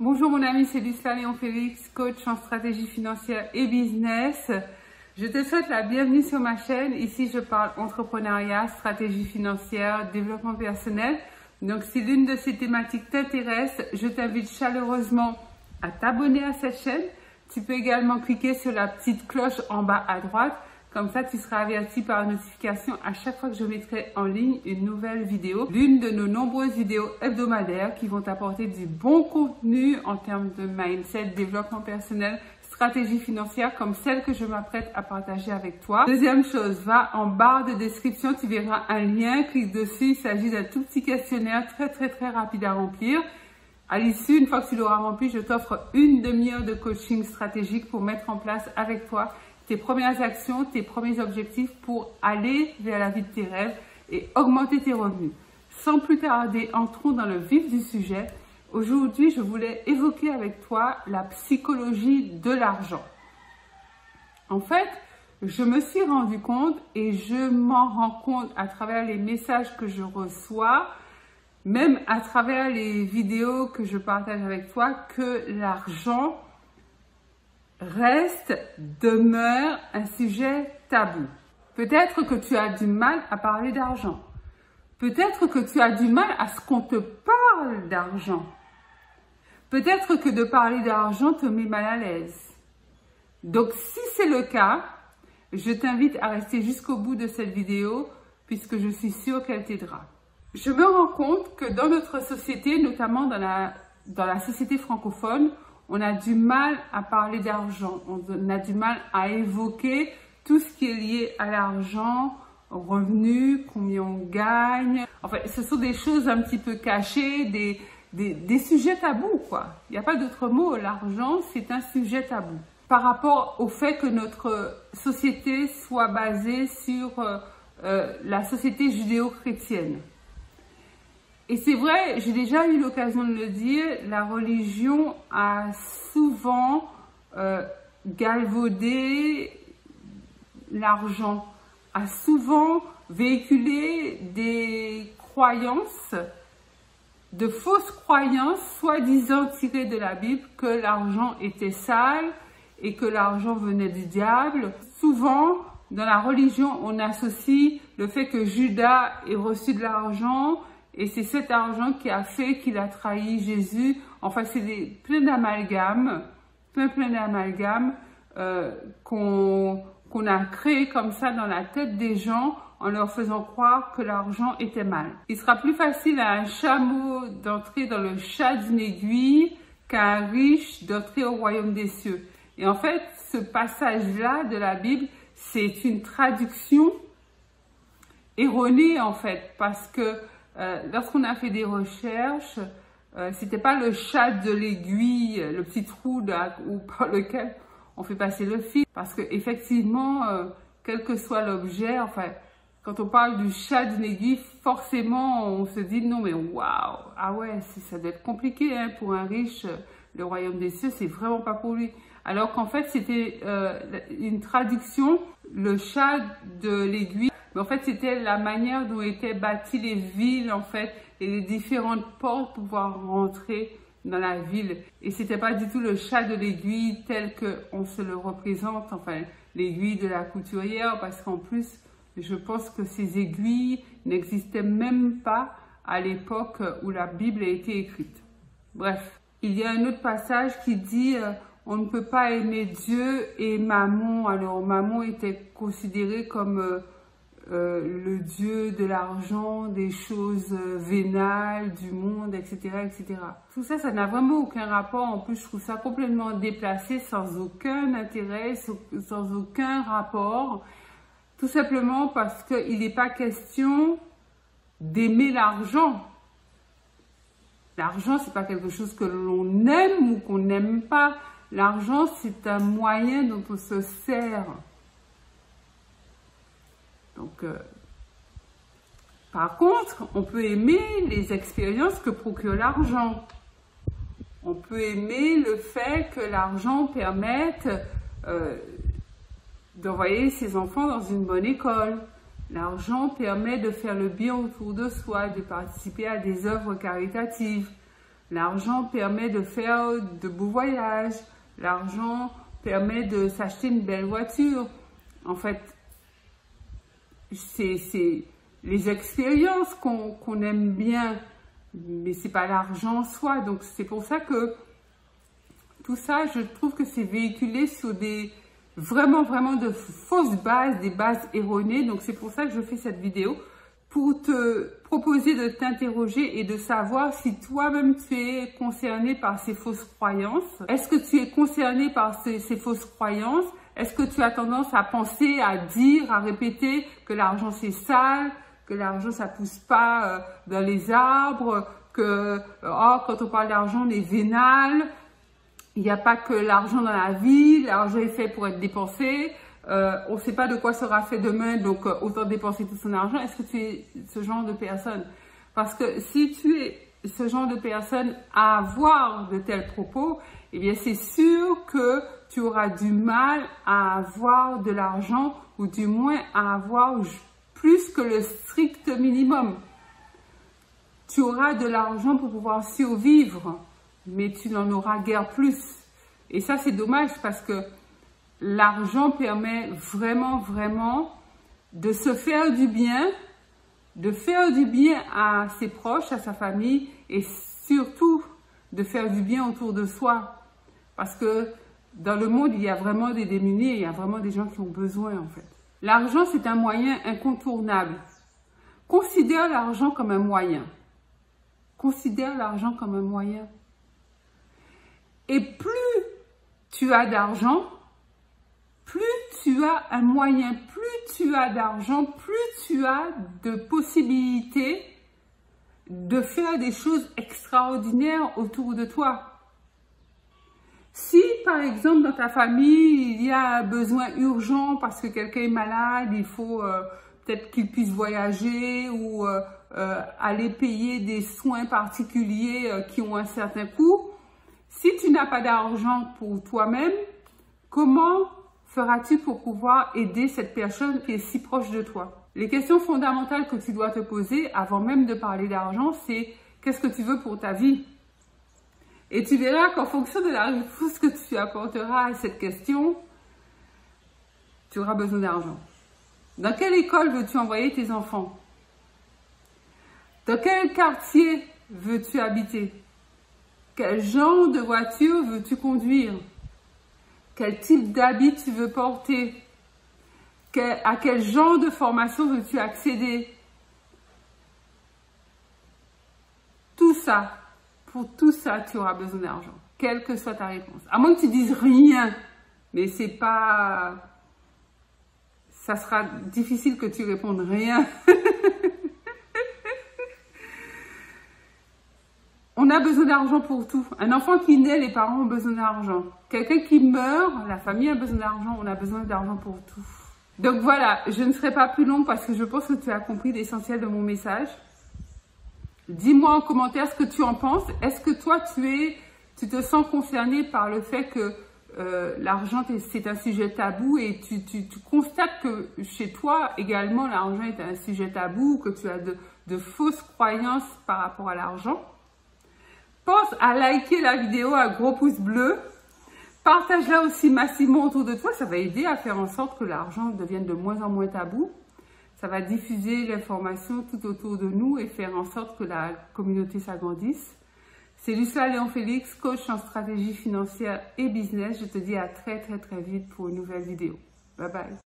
Bonjour mon ami, c'est Lucilla Léon-Félix, coach en stratégie financière et business. Je te souhaite la bienvenue sur ma chaîne. Ici, je parle entrepreneuriat, stratégie financière, développement personnel. Donc, si l'une de ces thématiques t'intéresse, je t'invite chaleureusement à t'abonner à cette chaîne. Tu peux également cliquer sur la petite cloche en bas à droite. Comme ça, tu seras averti par notification à chaque fois que je mettrai en ligne une nouvelle vidéo. L'une de nos nombreuses vidéos hebdomadaires qui vont t'apporter du bon contenu en termes de mindset, développement personnel, stratégie financière comme celle que je m'apprête à partager avec toi. Deuxième chose, va en barre de description, tu verras un lien, clique dessus. Il s'agit d'un tout petit questionnaire très rapide à remplir. À l'issue, une fois que tu l'auras rempli, je t'offre une demi-heure de coaching stratégique pour mettre en place avec toi tes premières actions, tes premiers objectifs pour aller vers la vie de tes rêves et augmenter tes revenus. Sans plus tarder, entrons dans le vif du sujet. Aujourd'hui, je voulais évoquer avec toi la psychologie de l'argent. En fait, je me suis rendu compte et je m'en rends compte à travers les messages que je reçois, même à travers les vidéos que je partage avec toi, que l'argent demeure un sujet tabou. Peut-être que tu as du mal à parler d'argent. Peut-être que tu as du mal à ce qu'on te parle d'argent. Peut-être que de parler d'argent te met mal à l'aise. Donc, si c'est le cas, je t'invite à rester jusqu'au bout de cette vidéo puisque je suis sûre qu'elle t'aidera. Je me rends compte que dans notre société, notamment dans la société francophone, on a du mal à parler d'argent, on a du mal à évoquer tout ce qui est lié à l'argent, aux revenus, combien on gagne. En fait, ce sont des choses un petit peu cachées, des sujets tabous, quoi. Il n'y a pas d'autre mot, l'argent, c'est un sujet tabou. Par rapport au fait que notre société soit basée sur la société judéo-chrétienne. Et c'est vrai, j'ai déjà eu l'occasion de le dire, la religion a souvent galvaudé l'argent, a souvent véhiculé des croyances, de fausses croyances, soi-disant tirées de la Bible, que l'argent était sale et que l'argent venait du diable. Souvent, dans la religion, on associe le fait que Judas ait reçu de l'argent et c'est cet argent qui a fait qu'il a trahi Jésus. Enfin, c'est plein d'amalgames, plein d'amalgames qu'on a créé comme ça dans la tête des gens en leur faisant croire que l'argent était mal. Il sera plus facile à un chameau d'entrer dans le chat d'une aiguille qu'à un riche d'entrer au royaume des cieux. Et en fait, ce passage-là de la Bible, c'est une traduction erronée en fait, parce que lorsqu'on a fait des recherches, c'était pas le chat de l'aiguille, le petit trou par lequel on fait passer le fil, parce que effectivement, quel que soit l'objet, enfin, quand on parle du chat d'une aiguille, forcément, on se dit non mais waouh, ah ouais, ça doit être compliqué hein, pour un riche, le royaume des cieux, c'est vraiment pas pour lui. Alors qu'en fait, c'était une traduction, le chat de l'aiguille. Mais en fait, c'était la manière dont étaient bâties les villes, en fait, et les différentes portes pour pouvoir rentrer dans la ville. Et c'était pas du tout le chat de l'aiguille tel qu'on se le représente, enfin, l'aiguille de la couturière, parce qu'en plus, je pense que ces aiguilles n'existaient même pas à l'époque où la Bible a été écrite. Bref, il y a un autre passage qui dit on ne peut pas aimer Dieu et Mammon. Alors, Mammon était considéré comme le dieu de l'argent, des choses vénales, du monde, etc., etc. Tout ça, ça n'a vraiment aucun rapport. En plus, je trouve ça complètement déplacé, sans aucun intérêt, sans aucun rapport. Tout simplement parce qu'il n'est pas question d'aimer l'argent. L'argent, c'est pas quelque chose que l'on aime ou qu'on n'aime pas. L'argent, c'est un moyen dont on se sert. Donc, par contre, on peut aimer les expériences que procure l'argent. On peut aimer le fait que l'argent permette d'envoyer ses enfants dans une bonne école. L'argent permet de faire le bien autour de soi, de participer à des œuvres caritatives. L'argent permet de faire de beaux voyages. L'argent permet de s'acheter une belle voiture. En fait, c'est les expériences qu'on aime bien, mais c'est pas l'argent en soi. Donc c'est pour ça que tout ça, je trouve que c'est véhiculé sur des vraiment de fausses bases, des bases erronées. Donc c'est pour ça que je fais cette vidéo, pour te proposer de t'interroger et de savoir si toi-même tu es concerné par ces fausses croyances. Est-ce que tu es concerné par ces fausses croyances? Est-ce que tu as tendance à penser, à dire, à répéter que l'argent c'est sale, que l'argent ça pousse pas dans les arbres, que quand on parle d'argent on est vénal, il n'y a pas que l'argent dans la vie, l'argent est fait pour être dépensé, on ne sait pas de quoi sera fait demain, donc autant dépenser tout son argent. Est-ce que tu es ce genre de personne? Parce que si tu es ce genre de personne à avoir de tels propos, eh bien c'est sûr que tu auras du mal à avoir de l'argent, ou du moins à avoir plus que le strict minimum. Tu auras de l'argent pour pouvoir survivre, mais tu n'en auras guère plus. Et ça, c'est dommage parce que l'argent permet vraiment de se faire du bien, de faire du bien à ses proches, à sa famille, et surtout de faire du bien autour de soi. Parce que dans le monde, il y a vraiment des démunis et il y a vraiment des gens qui ont besoin en fait. L'argent, c'est un moyen incontournable. Considère l'argent comme un moyen. Considère l'argent comme un moyen. Et plus tu as d'argent, plus tu as un moyen, plus tu as d'argent, plus tu as de possibilités de faire des choses extraordinaires autour de toi. Si, par exemple, dans ta famille, il y a un besoin urgent parce que quelqu'un est malade, il faut peut-être qu'il puisse voyager ou aller payer des soins particuliers qui ont un certain coût. Si tu n'as pas d'argent pour toi-même, comment feras-tu pour pouvoir aider cette personne qui est si proche de toi? Les questions fondamentales que tu dois te poser avant même de parler d'argent, c'est qu'est-ce que tu veux pour ta vie? Et tu verras qu'en fonction de la réponse que tu apporteras à cette question, tu auras besoin d'argent. Dans quelle école veux-tu envoyer tes enfants? Dans quel quartier veux-tu habiter? Quel genre de voiture veux-tu conduire? Quel type d'habit tu veux porter? À quel genre de formation veux-tu accéder? Tout ça. Pour tout ça, tu auras besoin d'argent, quelle que soit ta réponse. À moins que tu dises rien, mais c'est pas... Ça sera difficile que tu répondes rien. On a besoin d'argent pour tout. Un enfant qui naît, les parents ont besoin d'argent. Quelqu'un qui meurt, la famille a besoin d'argent, on a besoin d'argent pour tout. Donc voilà, je ne serai pas plus longue parce que je pense que tu as compris l'essentiel de mon message. Dis-moi en commentaire ce que tu en penses. Est-ce que toi, tu te sens concerné par le fait que l'argent, c'est un sujet tabou et tu constates que chez toi également, l'argent est un sujet tabou, que tu as de fausses croyances par rapport à l'argent? Pense à liker la vidéo, un gros pouce bleu. Partage-la aussi massivement autour de toi. Ça va aider à faire en sorte que l'argent devienne de moins en moins tabou. Ça va diffuser l'information tout autour de nous et faire en sorte que la communauté s'agrandisse. C'est Lucilla Léon Félix, coach en stratégie financière et business. Je te dis à très vite pour une nouvelle vidéo. Bye bye.